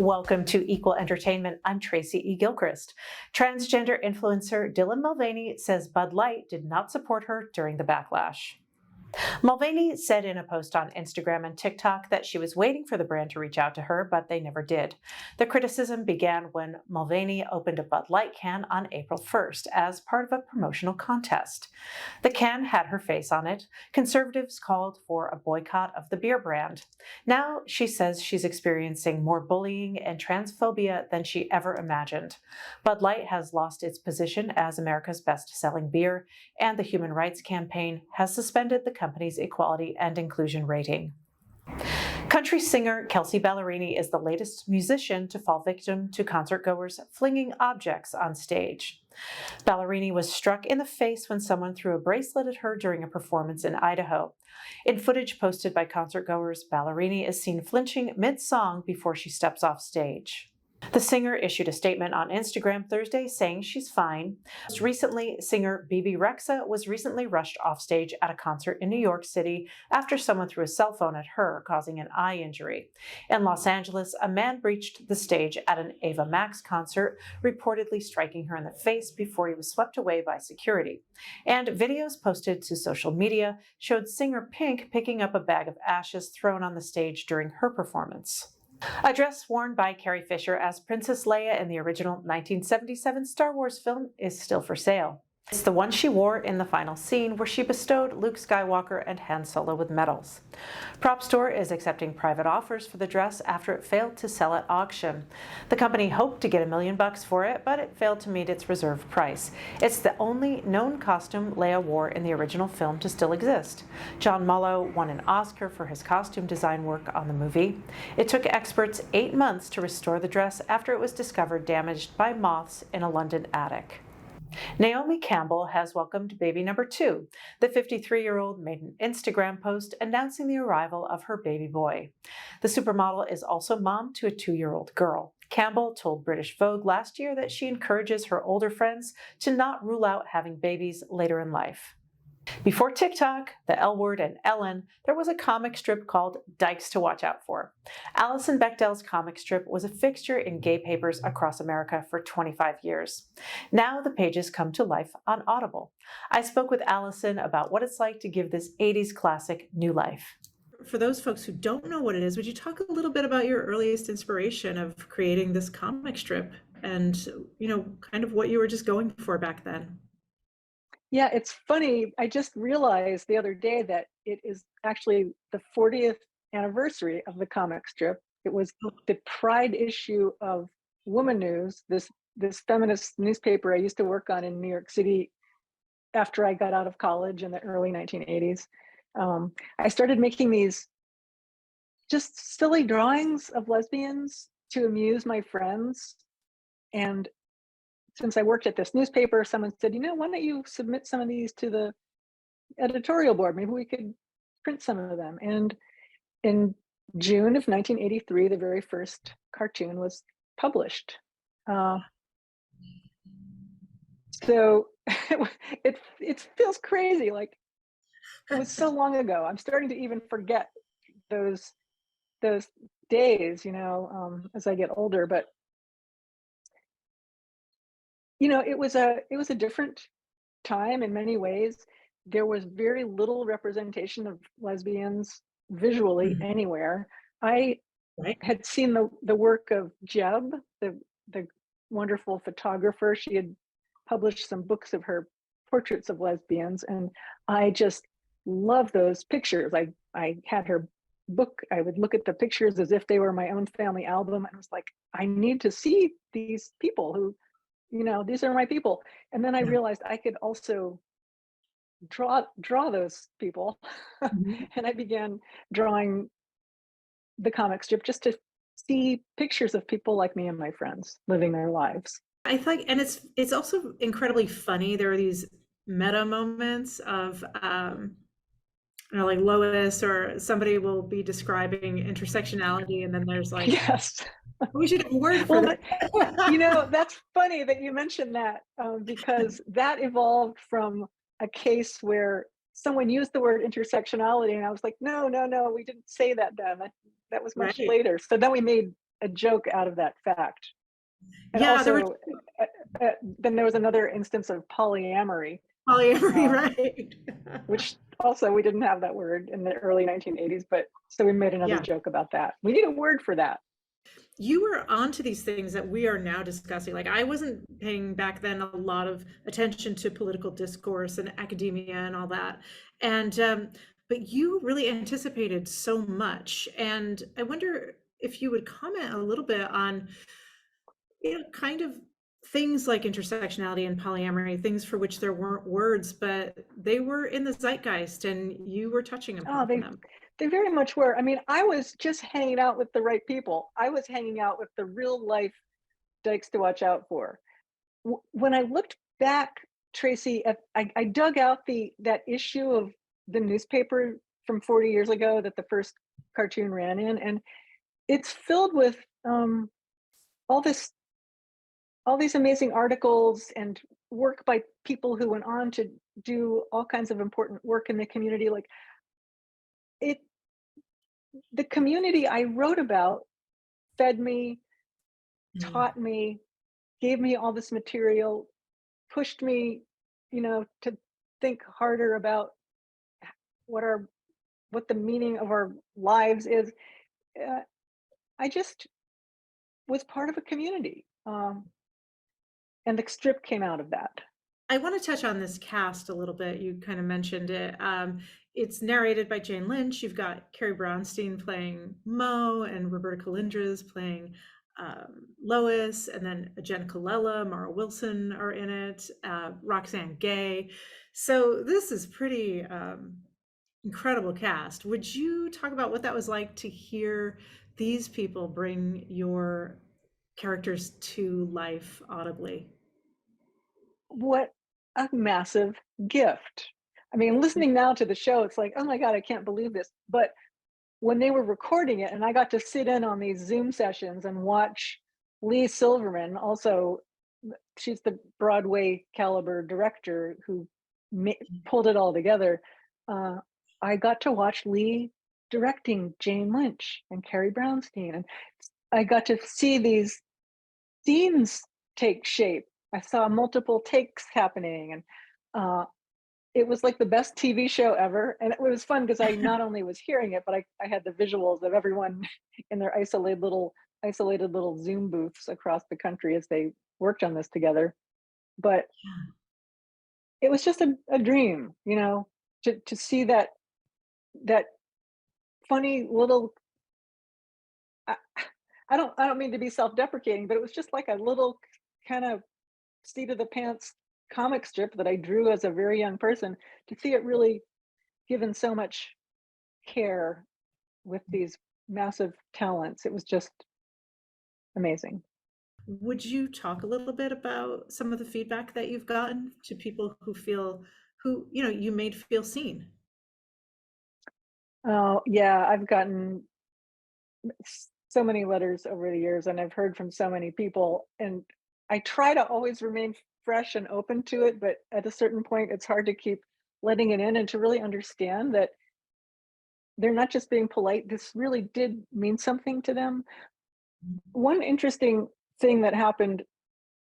Welcome to Equal Entertainment. I'm Tracy E. Gilchrist. Transgender influencer Dylan Mulvaney says Bud Light did not support her during the backlash. Mulvaney said in a post on Instagram and TikTok that she was waiting for the brand to reach out to her, but they never did. The criticism began when Mulvaney opened a Bud Light can on April 1st as part of a promotional contest. The can had her face on it. Conservatives called for a boycott of the beer brand. Now she says she's experiencing more bullying and transphobia than she ever imagined. Bud Light has lost its position as America's best-selling beer, and the Human Rights Campaign has suspended the company's equality and inclusion rating. Country singer Keslea Ballerini is the latest musician to fall victim to concertgoers flinging objects on stage. Ballerini was struck in the face when someone threw a bracelet at her during a performance in Idaho. In footage posted by concertgoers, Ballerini is seen flinching mid-song before she steps off stage. The singer issued a statement on Instagram Thursday saying she's fine. Most recently, singer BB Rexa was recently rushed off stage at a concert in New York City after someone threw a cell phone at her, causing an eye injury. In Los Angeles, a man breached the stage at an Ava Max concert, reportedly striking her in the face before he was swept away by security. And videos posted to social media showed singer Pink picking up a bag of ashes thrown on the stage during her performance. A dress worn by Carrie Fisher as Princess Leia in the original 1977 Star Wars film is still for sale. It's the one she wore in the final scene where she bestowed Luke Skywalker and Han Solo with medals. Prop Store is accepting private offers for the dress after it failed to sell at auction. The company hoped to get $1 million for it, but it failed to meet its reserve price. It's the only known costume Leia wore in the original film to still exist. John Mullo won an Oscar for his costume design work on the movie. It took experts 8 months to restore the dress after it was discovered damaged by moths in a London attic. Naomi Campbell has welcomed baby number 2. The 53-year-old made an Instagram post announcing the arrival of her baby boy. The supermodel is also mom to a 2-year-old girl. Campbell told British Vogue last year that she encourages her older friends to not rule out having babies later in life. Before TikTok, the L Word, and Ellen, there was a comic strip called Dykes to Watch Out For. Alison Bechdel's comic strip was a fixture in gay papers across America for 25 years. Now the pages come to life on Audible. I spoke with Alison about what it's like to give this 80s classic new life. For those folks who don't know what it is, would you talk a little bit about your earliest inspiration of creating this comic strip and, kind of what you were just going for back then? Yeah, it's funny. I just realized the other day that it is actually the 40th anniversary of the comic strip. It was the Pride issue of Woman News, this feminist newspaper I used to work on in New York City after I got out of college in the early 1980s. I started making these just silly drawings of lesbians to amuse my friends. And since I worked at this newspaper, someone said, why don't you submit some of these to the editorial board? Maybe we could print some of them. And in June of 1983, the very first cartoon was published. So it feels crazy. Like it was so long ago. I'm starting to even forget those days, as I get older. But it was a different time in many ways. There was very little representation of lesbians visually anywhere. I had seen the work of Jeb, the wonderful photographer. She had published some books of her portraits of lesbians, and I just love those pictures. I had her book. I would look at the pictures as if they were my own family album, and I was like, I need to see these people who, these are my people. And then I realized I could also draw those people. And I began drawing the comic strip just to see pictures of people like me and my friends living their lives. I think, and it's also incredibly funny. There are these meta moments of, like Lois or somebody will be describing intersectionality, and then there's like, yes, we should have a word for that. That's funny that you mentioned that, because that evolved from a case where someone used the word intersectionality, and I was like, no, we didn't say that then. That was much later. So then we made a joke out of that fact. And Yeah, there were also, then there was another instance of polyamory, polyamory, uh, right? which also we didn't have that word in the early 1980s, but so we made another Yeah. joke about that. We need a word for that. You were onto these things that we are now discussing. Like I wasn't paying back then a lot of attention to political discourse and academia and all that. And but you really anticipated so much. And I wonder if you would comment a little bit on, kind of things like intersectionality and polyamory, things for which there weren't words, but they were in the zeitgeist and you were touching Oh, upon they them. they very much were. I mean, I was just hanging out with the right people. I was hanging out with the real life dykes to watch out for. When I looked back, Tracy, I dug out that issue of the newspaper from 40 years ago that the first cartoon ran in, and it's filled with all this all these amazing articles and work by people who went on to do all kinds of important work in the community. Like it, the community I wrote about fed me, Mm. taught me, gave me all this material, pushed me, to think harder about what our what the meaning of our lives is. Uh, I just was part of a community, and the strip came out of that. I want to touch on this cast a little bit. You kind of mentioned it. It's narrated by Jane Lynch. You've got Carrie Brownstein playing Mo and Roberta Colindres playing Lois, and then Jen Colella, Mara Wilson are in it, Roxanne Gay. So this is pretty incredible cast. Would you talk about what that was like to hear these people bring your characters to life audibly? What a massive gift. I mean, listening now to the show, it's like, oh my God, I can't believe this. But when they were recording it and I got to sit in on these Zoom sessions and watch Lee Silverman, also, she's the Broadway caliber director who pulled it all together. Uh, I got to watch Lee directing Jane Lynch and Carrie Brownstein, and I got to see these scenes take shape. I saw multiple takes happening, and it was like the best TV show ever. And it was fun because I not only was hearing it, but I had the visuals of everyone in their isolated little Zoom booths across the country as they worked on this together. But it was just a dream, to see that funny little. I, I don't mean to be self-deprecating, but it was just like a little kind of seat of the pants comic strip that I drew as a very young person, to see it really given so much care with these massive talents. It was just amazing. Would you talk a little bit about some of the feedback that you've gotten to people who, you made feel seen? Oh, yeah, I've gotten so many letters over the years and I've heard from so many people, and I try to always remain fresh and open to it, but at a certain point it's hard to keep letting it in and to really understand that they're not just being polite. This really did mean something to them. One interesting thing that happened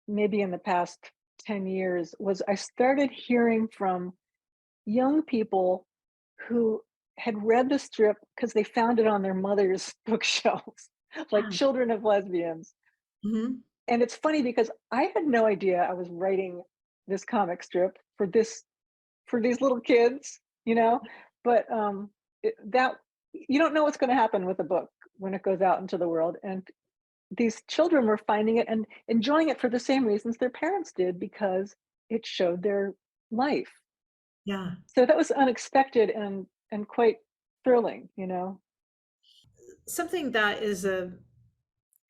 maybe in the past 10 years was I started hearing from young people who had read the strip because they found it on their mother's bookshelves, like Yeah. Children of Lesbians. Mhm. And it's funny because I had no idea I was writing this comic strip for these little kids, but that you don't know what's going to happen with a book when it goes out into the world. And these children were finding it and enjoying it for the same reasons their parents did, because it showed their life. Yeah. So that was unexpected and quite thrilling. Something that is a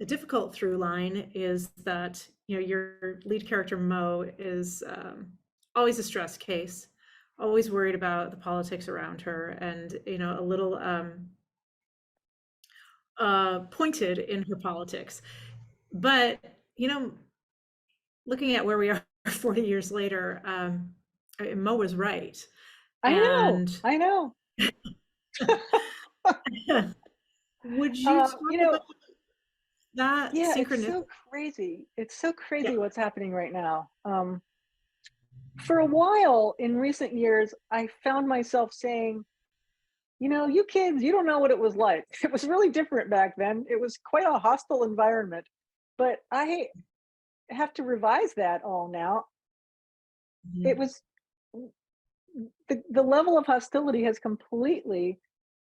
difficult through line is that, your lead character Mo is always a stress case, always worried about the politics around her, and a little pointed in her politics. But looking at where we are 40 years later, Mo was right. I know, And I know. would you talk You know, about that Yeah, it's synchronicity? so crazy. It's so Yeah. crazy what's happening right now. For a while in recent years, I found myself saying, you kids, you don't know what it was like. It was really different back then. It was quite a hostile environment. But I have to revise that all now. It Mhm. was the level of hostility has completely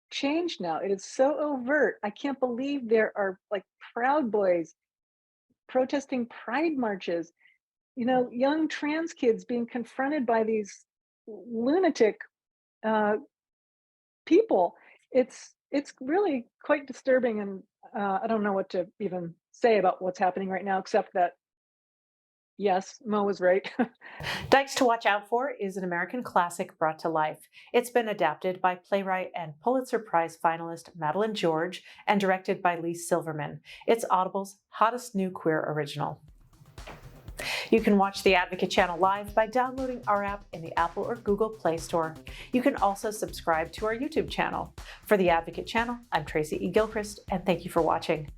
changed now. It is so overt. I can't believe there are like Proud Boys protesting pride marches, young trans kids being confronted by these lunatic uh, people. It's really quite disturbing, and I don't know what to even say about what's happening right now, except that yes, Mo was right. Dykes to Watch Out For is an American classic brought to life. It's been adapted by playwright and Pulitzer Prize finalist Madeline George and directed by Lee Silverman. It's Audible's hottest new queer original. You can watch the Advocate channel live by downloading our app in the Apple or Google Play Store. You can also subscribe to our YouTube channel. For the Advocate channel, I'm Tracy E. Gilchrist, and thank you for watching.